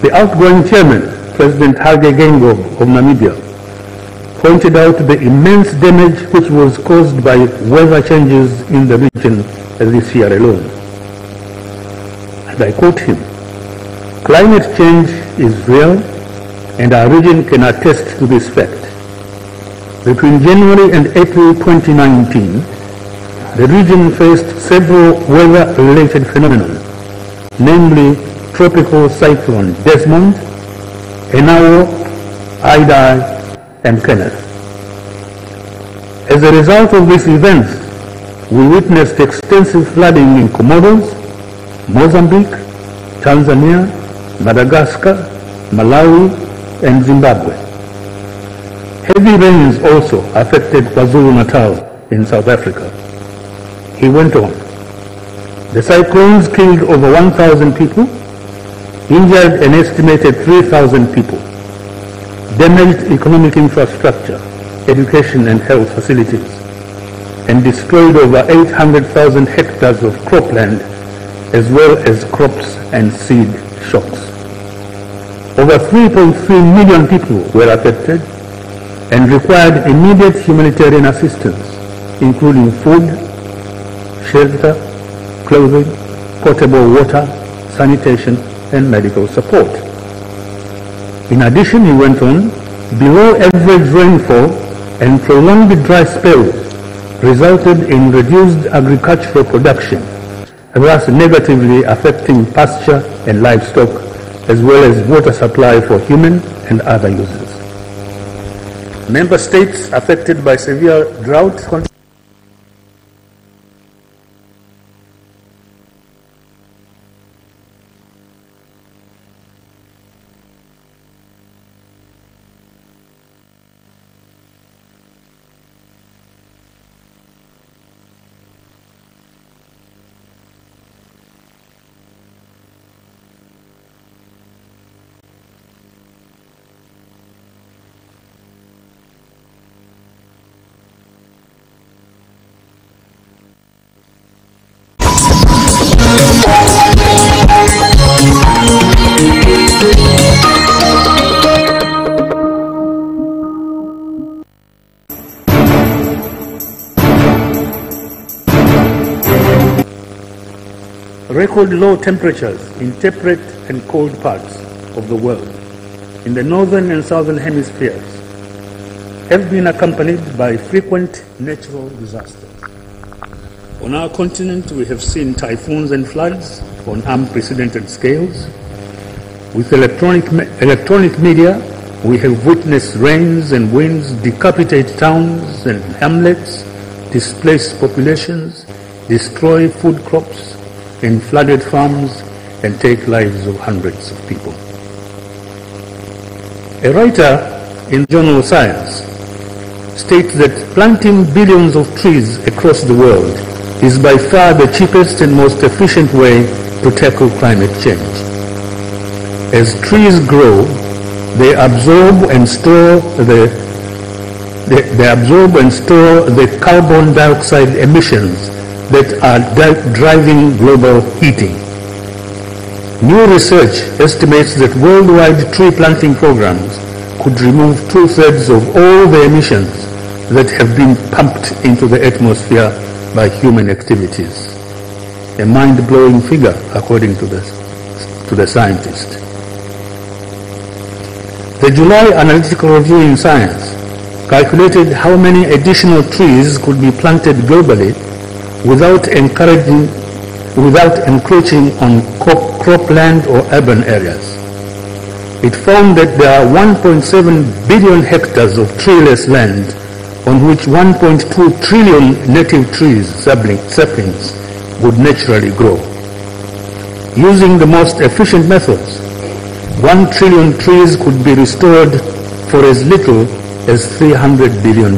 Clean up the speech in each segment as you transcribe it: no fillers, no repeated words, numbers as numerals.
The outgoing chairman, President Hage Geingob of Namibia, pointed out the immense damage which was caused by weather changes in the region this year alone. And I quote him, "Climate change is real, and our region can attest to this fact. Between January and April 2019, the region faced several weather-related phenomena, namely Tropical Cyclone Desmond, Enao, Idai, and Kenneth. As a result of these events, we witnessed extensive flooding in Comoros, Mozambique, Tanzania, Madagascar, Malawi, and Zimbabwe. Heavy rains also affected KwaZulu-Natal in South Africa." He went on, "The cyclones killed over 1,000 people, injured an estimated 3,000 people, damaged economic infrastructure, education and health facilities, and destroyed over 800,000 hectares of cropland, as well as crops and seed shocks. Over 3.3 million people were affected and required immediate humanitarian assistance, including food, shelter, clothing, potable water, sanitation, and medical support." In addition, he went on, "Below average rainfall and prolonged dry spells resulted in reduced agricultural production, thus negatively affecting pasture and livestock, as well as water supply for human and other users. Member states affected by severe drought Record low temperatures in temperate and cold parts of the world, in the northern and southern hemispheres, have been accompanied by frequent natural disasters. On our continent, we have seen typhoons and floods on unprecedented scales. With electronic media, we have witnessed rains and winds decapitate towns and hamlets, displace populations, destroy food crops, in flooded farms, and take lives of hundreds of people. A writer in the journal Science states that planting billions of trees across the world is by far the cheapest and most efficient way to tackle climate change. As trees grow, they absorb and store the carbon dioxide emissions that are driving global heating. New research estimates that worldwide tree planting programs could remove 2/3 of all the emissions that have been pumped into the atmosphere by human activities. A mind-blowing figure, according to the scientist. The July Analytical Review in Science calculated how many additional trees could be planted globally without encroaching on cropland or urban areas. It found that there are 1.7 billion hectares of treeless land on which 1.2 trillion native trees, saplings, would naturally grow. Using the most efficient methods, 1 trillion trees could be restored for as little as $300 billion.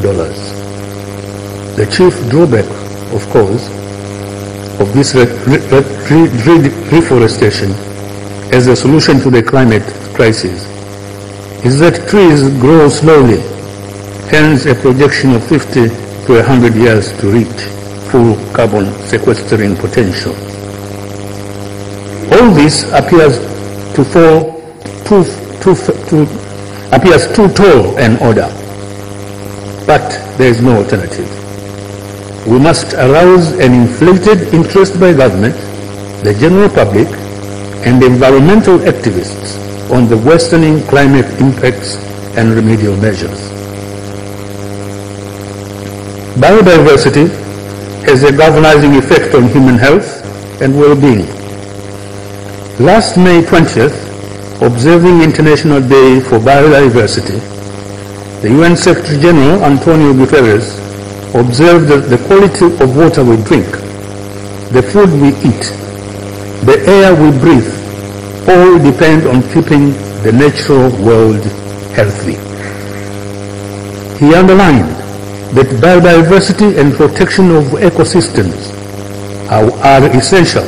The chief drawback, of course, of this reforestation as a solution to the climate crisis is that trees grow slowly, hence a projection of 50 to 100 years to reach full carbon sequestering potential. All this appears to fall too tall an order. But there is no alternative. We must arouse an inflated interest by government, the general public, and environmental activists on the worsening climate impacts and remedial measures. Biodiversity has a galvanizing effect on human health and well-being. Last May 20th, observing International Day for Biodiversity, the UN Secretary General Antonio Guterres observed that the quality of water we drink, the food we eat, the air we breathe, all depend on keeping the natural world healthy. He underlined that biodiversity and protection of ecosystems are essential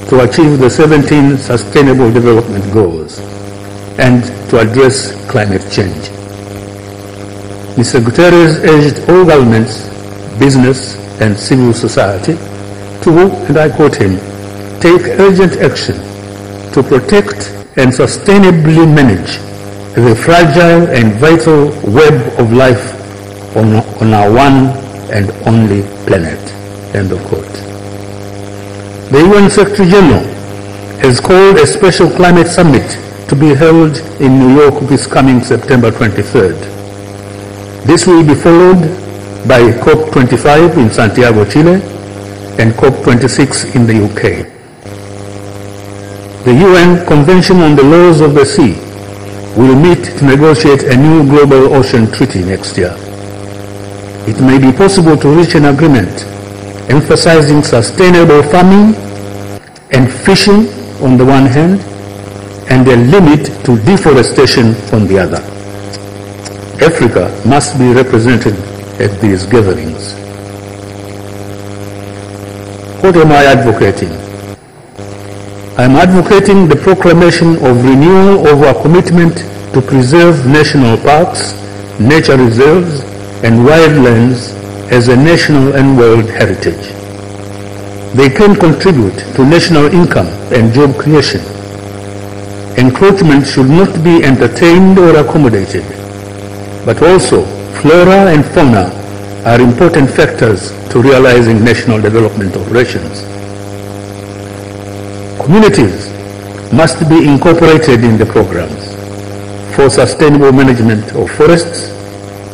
to achieve the 17 Sustainable Development Goals and to address climate change. Mr. Guterres urged all governments, business, and civil society to, and I quote him, take urgent action to protect and sustainably manage the fragile and vital web of life on our one and only planet, end of quote. The UN Secretary General has called a special climate summit to be held in New York this coming September 23rd. This will be followed by COP25 in Santiago, Chile, and COP26 in the UK. The UN Convention on the Laws of the Sea will meet to negotiate a new global ocean treaty next year. It may be possible to reach an agreement emphasizing sustainable farming and fishing on the one hand, and a limit to deforestation on the other. Africa must be represented at these gatherings. What am I advocating? I am advocating the proclamation of renewal of our commitment to preserve national parks, nature reserves, and wildlands as a national and world heritage. They can contribute to national income and job creation. Encroachment should not be entertained or accommodated, but also flora and fauna are important factors to realizing national development operations. Communities must be incorporated in the programs for sustainable management of forests,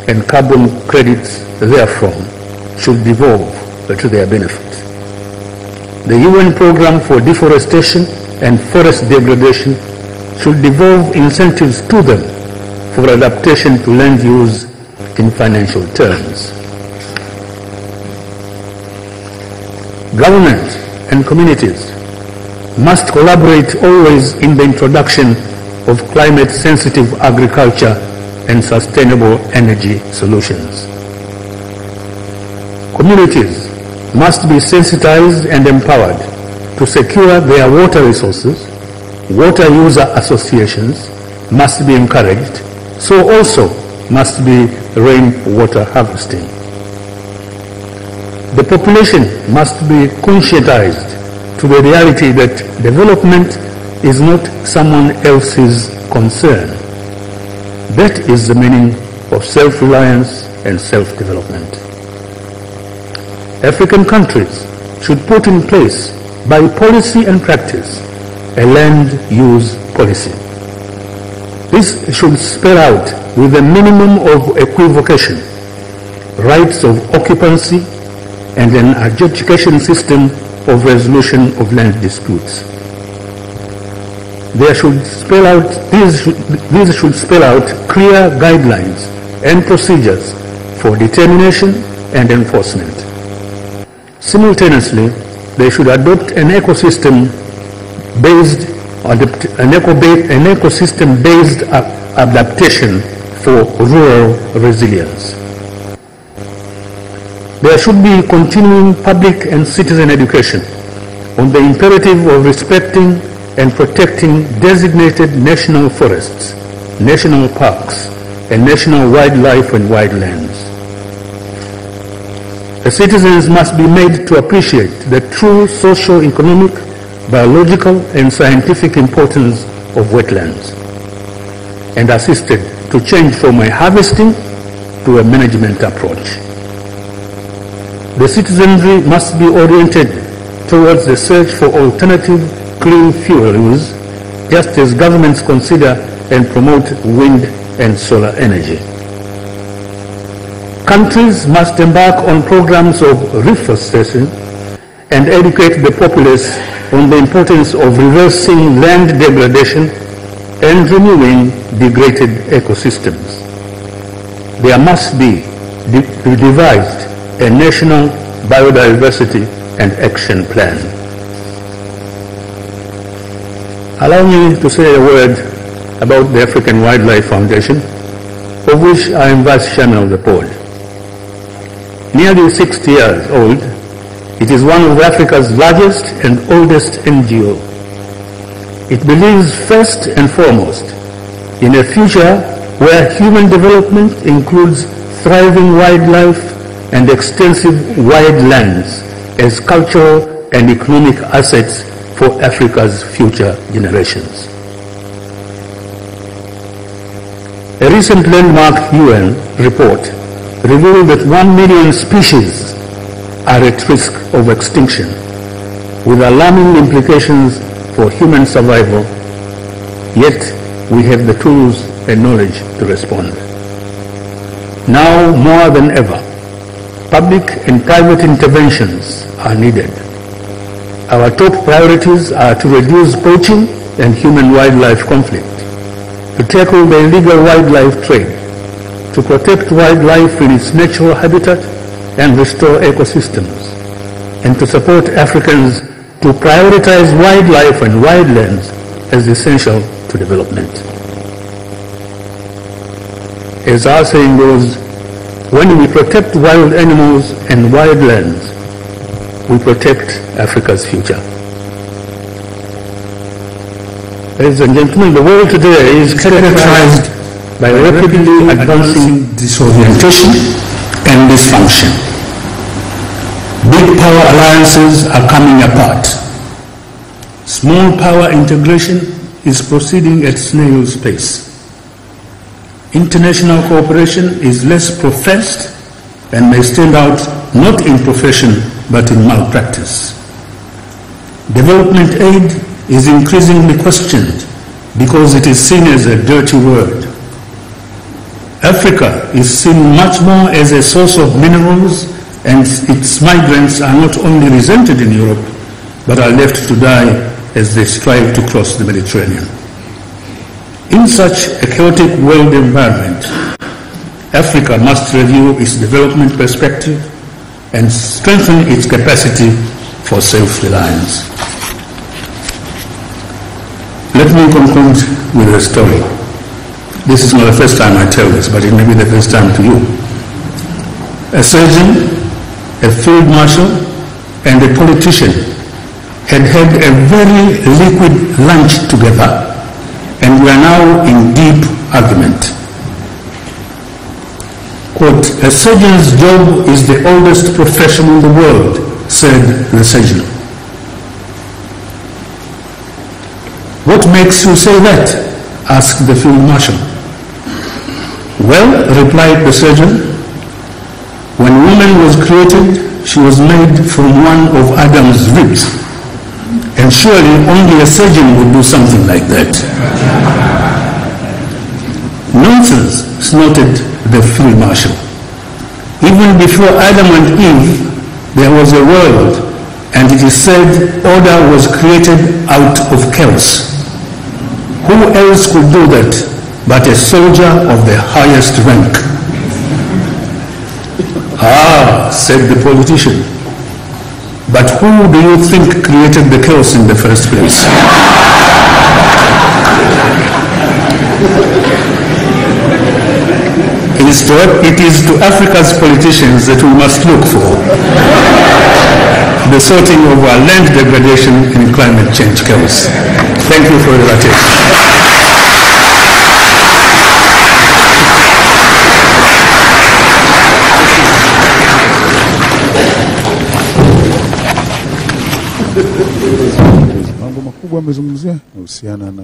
and carbon credits therefrom should devolve to their benefit. The UN program for deforestation and forest degradation should devolve incentives to them for adaptation to land use in financial terms. Government and communities must collaborate always in the introduction of climate-sensitive agriculture and sustainable energy solutions. Communities must be sensitized and empowered to secure their water resources. Water user associations must be encouraged, so also must be rainwater harvesting. The population must be conscientized to the reality that development is not someone else's concern. That is the meaning of self-reliance and self-development. African countries should put in place, by policy and practice, a land use policy. This should spell out, with a minimum of equivocation, rights of occupancy and an adjudication system of resolution of land disputes. These should spell out clear guidelines and procedures for determination and enforcement. Simultaneously, they should adopt an ecosystem-based adaptation for rural resilience. There should be continuing public and citizen education on the imperative of respecting and protecting designated national forests, national parks, and national wildlife and wildlands. The citizens must be made to appreciate the true socio-economic, biological, and scientific importance of wetlands. and assisted to change from a harvesting to a management approach. The citizenry must be oriented towards the search for alternative clean fuel use, just as governments consider and promote wind and solar energy. Countries must embark on programs of reforestation and educate the populace on the importance of reversing land degradation and renewing degraded ecosystems. There must be devised a national biodiversity and action plan. Allow me to say a word about the African Wildlife Foundation, of which I am Vice Chairman of the board. Nearly 60 years old, it is one of Africa's largest and oldest NGO. It believes first and foremost in a future where human development includes thriving wildlife and extensive wildlands as cultural and economic assets for Africa's future generations. A recent landmark UN report revealed that 1 million species are at risk of extinction, with alarming implications for human survival, yet we have the tools and knowledge to respond. Now more than ever, public and private interventions are needed. Our top priorities are to reduce poaching and human-wildlife conflict, to tackle the illegal wildlife trade, to protect wildlife in its natural habitat and restore ecosystems, and to support Africans to prioritize wildlife and wildlands as essential to development. As our saying goes, when we protect wild animals and wildlands, we protect Africa's future. Ladies and gentlemen, the world today is characterized by rapidly advancing disorientation and dysfunction. Big power alliances are coming apart. Small power integration is proceeding at snail's pace. International cooperation is less professed and may stand out not in profession but in malpractice. Development aid is increasingly questioned because it is seen as a dirty word. Africa is seen much more as a source of minerals, and its migrants are not only resented in Europe but are left to die as they strive to cross the Mediterranean. In such a chaotic world environment, Africa must review its development perspective and strengthen its capacity for self-reliance. Let me conclude with a story. This is not the first time I tell this, but it may be the first time to you. A surgeon, a field marshal, and a politician had had a very liquid lunch together, and we are now in deep argument. Quote, "A surgeon's job is the oldest profession in the world," said the surgeon. "What makes you say that?" asked the field marshal. "Well," replied the surgeon, "when woman was created, she was made from one of Adam's ribs. And surely only a surgeon would do something like that." "Nonsense," snorted the field marshal. "Even before Adam and Eve, there was a world, and it is said order was created out of chaos. Who else could do that but a soldier of the highest rank?" "Ah," said the politician, "but who do you think created the chaos in the first place?" It is to Africa's politicians that we must look for the sorting of our land degradation and climate change chaos. Thank you for your attention. Mambo makubwa amezungumzia kuhusiana na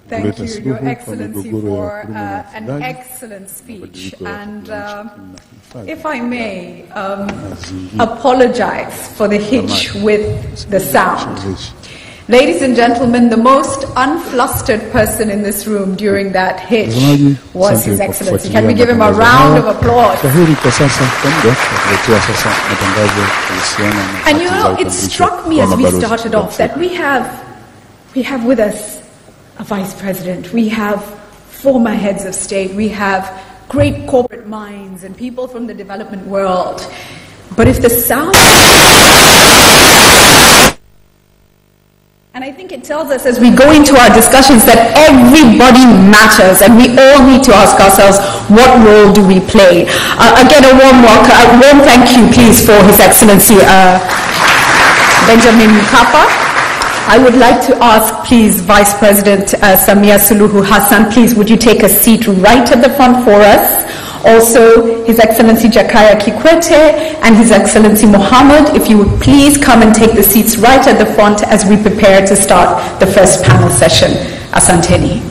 Thank you, Your Excellency, for an excellent speech. And if I may apologize for the hitch with the sound. Ladies and gentlemen, the most unflustered person in this room during that hitch was His Excellency. Can we give him a round of applause? And you know, it struck me as we started off that we have with us a vice president, we have former heads of state, we have great corporate minds and people from the development world. But if the sound... And I think it tells us as we go into our discussions that everybody matters and we all need to ask ourselves, what role do we play? Again, a warm welcome, a warm thank you please for His Excellency Benjamin Mkapa. I would like to ask please Vice President Samia Suluhu Hassan, please would you take a seat right at the front for us? Also, His Excellency Jakaya Kikwete and His Excellency Mohammed, if you would please come and take the seats right at the front as we prepare to start the first panel session. Asanteni.